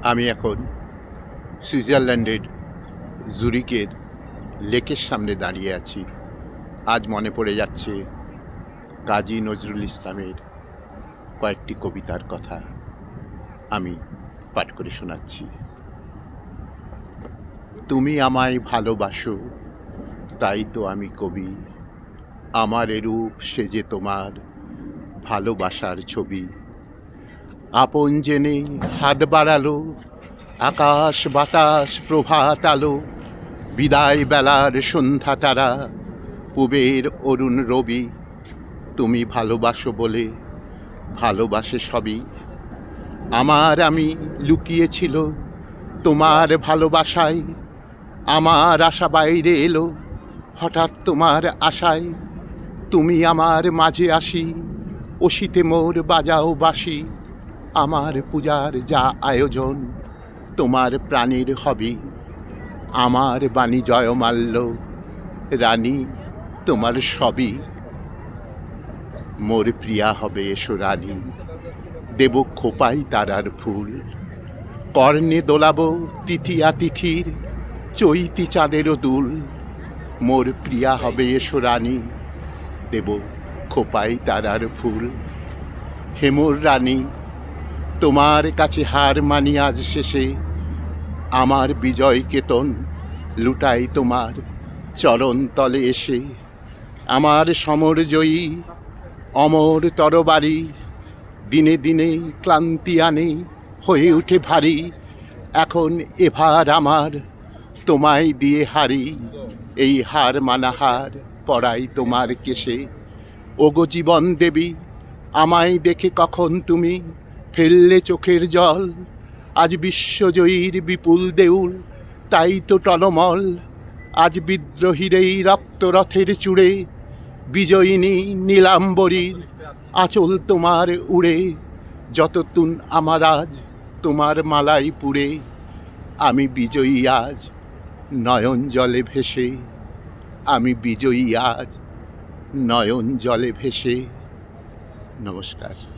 আমি এখন সুইজারল্যান্ডের জুরিকের লেকের সামনে দাঁড়িয়ে আছি। আজ মনে পড়ে যাচ্ছে কাজী নজরুল ইসলামের কয়েকটি কবিতার কথা। আমি পাঠ করে শোনাচ্ছি। তুমি আমায় ভালোবাসো, তাই তো আমি কবি। আমার এরূপ সেজে তোমার ভালোবাসার ছবি। আপন জেনে হাত বাড়ালো, আকাশ বাতাস প্রভাত আলো, বিদায় বেলার সন্ধ্যা তারা, পুবের অরুণ রবি। তুমি ভালোবাসো বলে ভালোবাসে সবই। আমার আমি লুকিয়েছিল তোমার ভালোবাসায়, আমার আশা বাইরে এলো হঠাৎ তোমার আশায়। তুমি আমার মাঝে আসি, অসিতে মোর বাজাও বাসি। আমার পূজার যা আয়োজন তোমার প্রাণীর হবি। আমার বাণী জয়মাল্য, রানী তোমার সবই। মোর প্রিয়া হবে এসো রানী, দেব খোপাই তারার ফুল। কর্ণে দোলাবো তিথিয়া তিথির, চৈতি চাঁদেরও দুল। মোর প্রিয়া হবে এসো রানী, দেব খোপাই তারার ফুল। হেমোর রানী তোমার কাছে হার মানি আজ শেষে, আমার বিজয় কেতন লুটাই তোমার চরণ তলে এসে। আমার সমর জয়ী অমর তরবারি, দিনে দিনে ক্লান্তি আনে হয়ে উঠে ভারী। এখন এভার আমার তোমায় দিয়ে হারি, এই হার মানা হার পড়াই তোমার কেশে। ওগো জীবন দেবী, আমায় দেখে কখন তুমি ফেললে চোখের জল। আজ বিশ্বজয়ীর বিপুল দেউল, তাই তো টলমল। আজ বিদ্রোহীর এই রক্তরথের চূড়ে, বিজয়িনী নীলাম্বরীর আঁচল তোমার উড়ে। যততুন আমার আজ তোমার মালাই পুড়ে, আমি বিজয়ী আজ নয়ন জলে ভেসে। আমি বিজয়ী আজ নয়ন জলে ভেসে। নমস্কার।